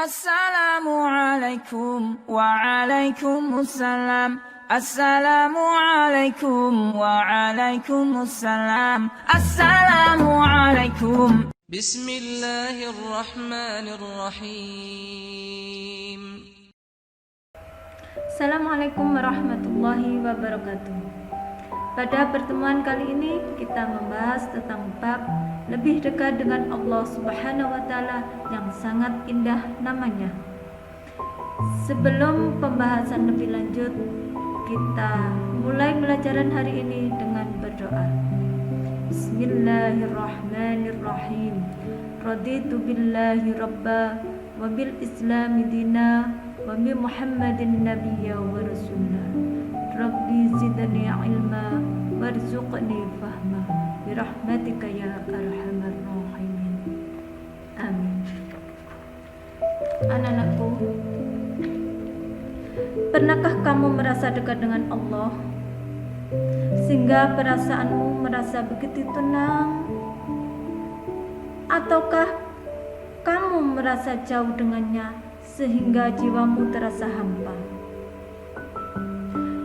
Assalamualaikum waalaikumsalam. Assalamualaikum waalaikumsalam. Assalamualaikum. Bismillahirrahmanirrahim. Assalamualaikum warahmatullahi wabarakatuh. Pada pertemuan kali ini kita membahas tentang bab lebih dekat dengan Allah Subhanahu wa taala yang sangat indah namanya. Sebelum pembahasan lebih lanjut, kita mulai pelajaran hari ini dengan berdoa. Bismillahirrahmanirrahim. Raditu billahi rabba wa bil islami dina wa bi Muhammadin nabiyya wa rasulah. Rabbi zidni ilma warzuqni fahma birahmatika ya arhamar rahimin. Amin. Anak-anakku, pernahkah kamu merasa dekat dengan Allah sehingga perasaanmu merasa begitu tenang? Ataukah kamu merasa jauh dengannya sehingga jiwamu terasa hampa?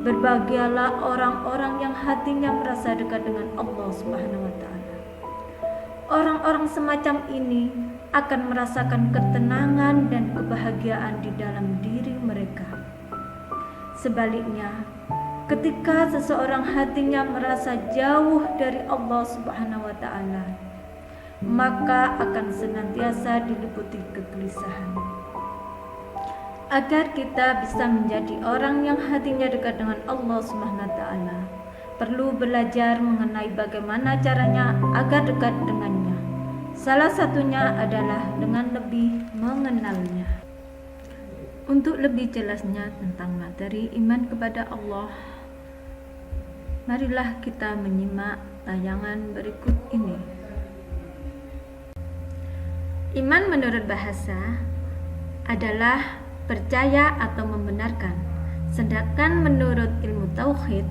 Berbahagialah orang-orang yang hatinya merasa dekat dengan Allah Subhanahu wa taala. Orang-orang semacam ini akan merasakan ketenangan dan kebahagiaan di dalam diri mereka. Sebaliknya, ketika seseorang hatinya merasa jauh dari Allah Subhanahu wa taala, maka akan senantiasa diliputi kegelisahan. Agar kita bisa menjadi orang yang hatinya dekat dengan Allah Subhanahu wa taala, perlu belajar mengenai bagaimana caranya agar dekat dengannya. Salah satunya adalah dengan lebih mengenalnya. Untuk lebih jelasnya tentang materi iman kepada Allah, marilah kita menyimak tayangan berikut ini. Iman menurut bahasa adalah percaya atau membenarkan. Sedangkan menurut ilmu tauhid,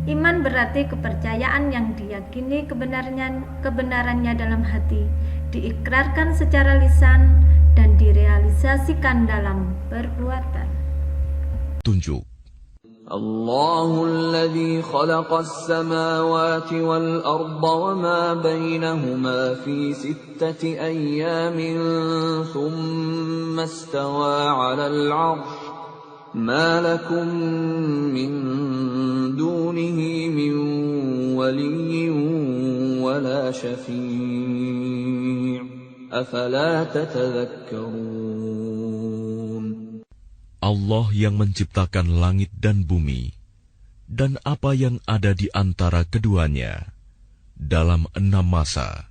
iman berarti kepercayaan yang diyakini kebenarannya dalam hati, diikrarkan secara lisan dan direalisasikan dalam perbuatan. Tunjuk. Allahul ladzi khalaqas samawati wal arda wama bainahuma fi sittati ayyamin thumma istawa 'alal 'arsy ma lakum min dunihi min waliyyin wala syafi' afala tatadhakkarun. Allah yang menciptakan langit dan bumi, dan apa yang ada di antara keduanya, dalam 6 masa.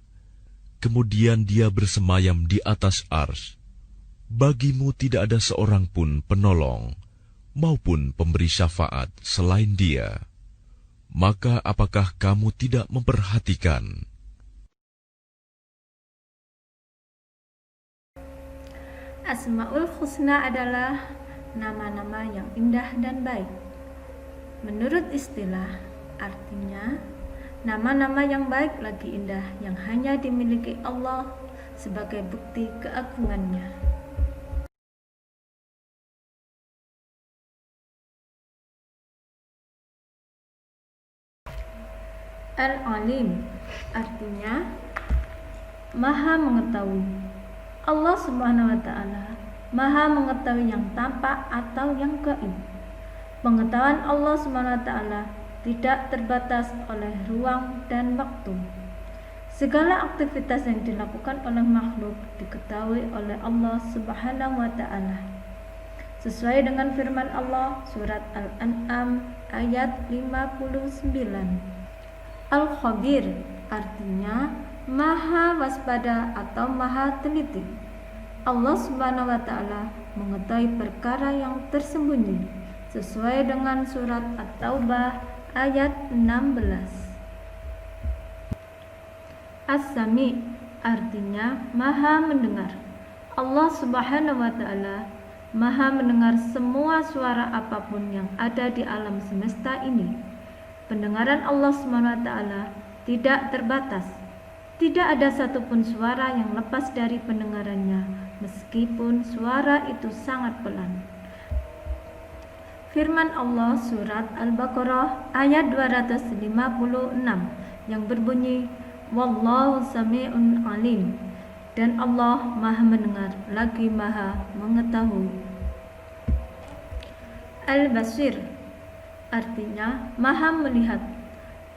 Kemudian dia bersemayam di atas arsy. Bagimu tidak ada seorang pun penolong, maupun pemberi syafaat selain dia. Maka apakah kamu tidak memperhatikan? Asmaul Husna adalah nama-nama yang indah dan baik. Menurut istilah, artinya nama-nama yang baik lagi indah yang hanya dimiliki Allah sebagai bukti keagungannya. Al-Alim artinya Maha mengetahui. Allah Subhanahu wa taala Maha mengetahui yang tampak atau yang gaib. Pengetahuan Allah Subhanahu wa taala tidak terbatas oleh ruang dan waktu. Segala aktivitas yang dilakukan oleh makhluk diketahui oleh Allah Subhanahu wa taala. Sesuai dengan firman Allah surat Al-An'am ayat 59. Al-Khabir artinya Maha waspada atau Maha teliti. Allah Subhanahu wa taala mengetahui perkara yang tersembunyi sesuai dengan surat At-Taubah ayat 16. As-Sami artinya Maha mendengar. Allah Subhanahu wa taala Maha mendengar semua suara apapun yang ada di alam semesta ini. Pendengaran Allah Subhanahu wa taala tidak terbatas. Tidak ada satupun suara yang lepas dari pendengarannya meskipun suara itu sangat pelan. Firman Allah surat Al-Baqarah ayat 256 yang berbunyi, Wallahu sami'un alim, dan Allah maha mendengar lagi maha mengetahui. Al-Basir artinya maha melihat.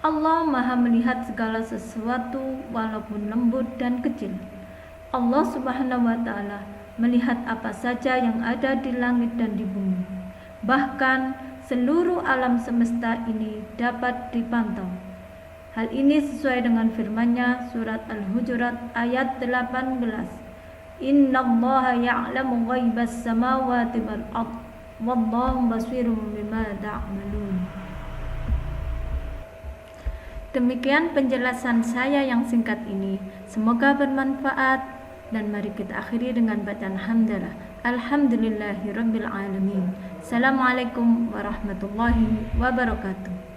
Allah maha melihat segala sesuatu walaupun lembut dan kecil. Allah subhanahu wa ta'ala melihat apa saja yang ada di langit dan di bumi. Bahkan seluruh alam semesta ini dapat dipantau. Hal ini sesuai dengan firman-Nya surat Al-Hujurat ayat 18. Innallaha ya'lamu ghaibas samawati wal ardh wallahu basirun bima ta'malun. Demikian penjelasan saya yang singkat ini. Semoga bermanfaat dan mari kita akhiri dengan bacaan hamdalah. Alhamdulillahirabbil alamin. Assalamualaikum warahmatullahi wabarakatuh.